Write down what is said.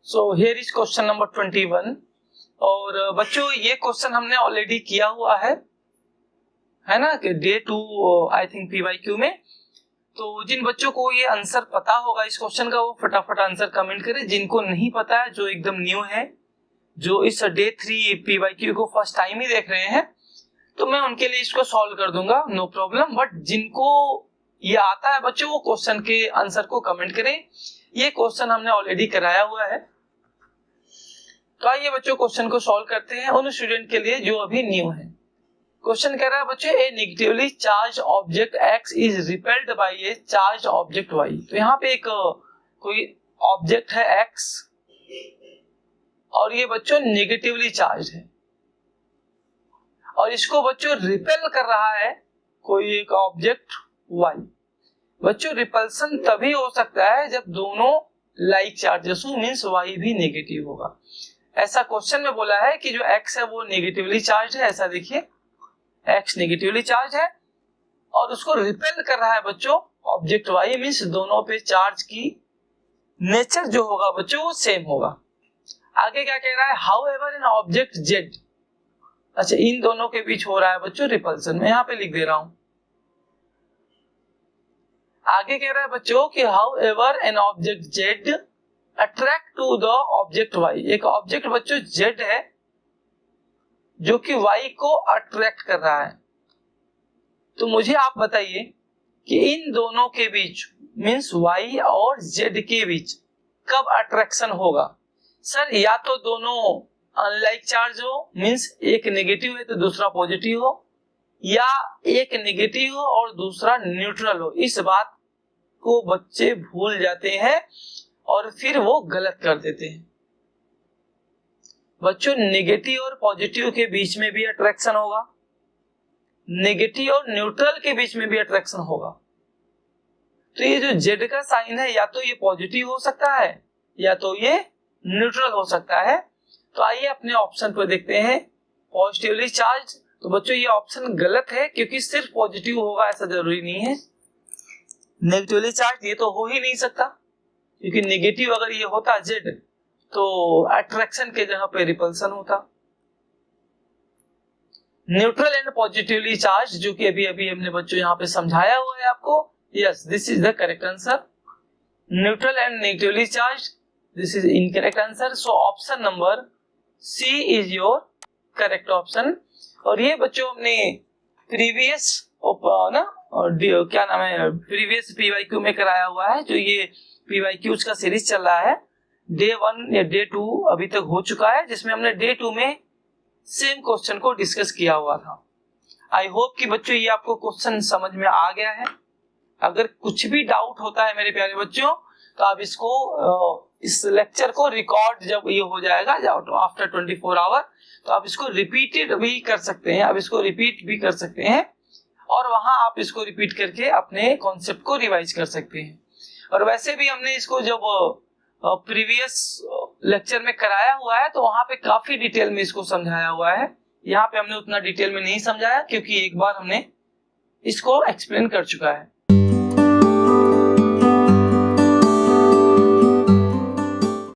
So here is question number 21 और बच्चों ये क्वेश्चन हमने ऑलरेडी किया हुआ है ना कि डे 2 आई थिंक पीवाईक्यू में। तो जिन बच्चों को ये आंसर पता होगा इस क्वेश्चन का वो फटाफट आंसर कमेंट करें। जिनको नहीं पता है, जो एकदम न्यू है, जो इस डे 3 पीवाईक्यू को फर्स्ट टाइम ही देख रहे हैं, तो मैं उनके लिए इसको सॉल्व कर दूंगा, नो प्रॉब्लम। बट जिनको ये आता है बच्चों वो क्वेश्चन के आंसर को कमेंट करें। ये क्वेश्चन हमने ऑलरेडी कराया हुआ है। तो आइए बच्चों क्वेश्चन को सॉल्व करते हैं उन स्टूडेंट के लिए जो अभी न्यू है। क्वेश्चन कह रहा है बच्चों a negatively charge object x is repelled by a charge object y। तो यहाँ पे एक कोई ऑब्जेक्ट है x और ये बच्चों नेगेटिवली चार्ज है और इसको बच्चों रिपेल कर रहा है कोई एक ऑब्जेक्ट y। बच्चों रिपल्सन तभी हो सकता है जब दोनों लाइक चार्जेस हो, मींस y भी नेगेटिव होगा। ऐसा क्वेश्चन में बोला है कि जो x है वो नेगेटिवली चार्ज है, ऐसा देखिए x नेगेटिवली चार्ज है और उसको रिपेल कर रहा है बच्चों ऑब्जेक्ट y, मींस दोनों पे चार्ज की नेचर जो होगा बच्चों वो सेम होगा। आगे क्या कह रहा है, how ever in object z। अच्छा, इन दोनों के बीच हो रहा है बच्चों रिपल्सन, मैं यहाँ पे लिख दे रहा हूं। आगे कह रहा है बच्चों कि however an object z attract to the object y। एक ऑब्जेक्ट बच्चों z है जो कि y को अट्रैक्ट कर रहा है। तो मुझे आप बताइए कि इन दोनों के बीच मींस y और z के बीच कब अट्रैक्शन होगा। सर या तो दोनों अनलाइक चार्ज हो, मींस एक नेगेटिव है तो दूसरा पॉजिटिव हो, या एक नेगेटिव हो और दूसरा न्यूट्रल हो। इस बात को बच्चे भूल जाते हैं और फिर वो गलत कर देते हैं। बच्चों नेगेटिव और पॉजिटिव के बीच में भी अट्रैक्शन होगा, नेगेटिव और न्यूट्रल के बीच में भी अट्रैक्शन होगा। तो ये जो जेड का साइन है या तो ये पॉजिटिव हो सकता है या तो ये न्यूट्रल हो सकता है। तो आइए अपने ऑप्शन पर देखते हैं, पॉजिटिवली चार्ज। तो बच्चों ये ऑप्शन गलत है क्योंकि सिर्फ पॉजिटिव होगा ऐसा जरूरी नहीं है। नेगेटिवली चार्ज ये तो हो ही नहीं सकता क्योंकि नेगेटिव अगर ये होता जेड तो अट्रैक्शन के जगह पे रिपल्सन होता। न्यूट्रल एंड पॉजिटिवली चार्ज जो कि अभी अभी हमने बच्चों यहाँ पे समझाया हुआ है आपको, yes this is the correct answer. Neutral and negatively charge, this is incorrect answer. So option number C is your correct option. और ये बच्चों हमने प्रीवियस ना और क्या नाम है प्रीवियस पीवाईक्यू में कराया हुआ है। जो ये पीवाईक्यूज का सीरीज चल रहा है, डे 1 या डे 2 अभी तक हो चुका है, जिसमें हमने डे 2 में सेम क्वेश्चन को डिस्कस किया हुआ था। आई होप कि बच्चों ये आपको क्वेश्चन समझ में आ गया है। अगर कुछ भी डाउट होता है मेरे प्यारे बच्चों तो आप इसको इस लेक्चर को रिकॉर्ड जब ये हो जाएगा आफ्टर 24 आवर तो आप इसको रिपीटेड भी कर सकते हैं, आप इसको रिपीट भी कर सकते हैं और वहां आप इसको रिपीट करके अपने कॉन्सेप्ट को रिवाइज कर सकते हैं। और वैसे भी हमने इसको जब प्रीवियस लेक्चर में कराया हुआ है तो वहां पे काफी डिटेल में इसको समझाया हुआ है। यहाँ पे हमने उतना डिटेल में नहीं समझाया क्योंकि एक बार हमने इसको एक्सप्लेन कर चुका है।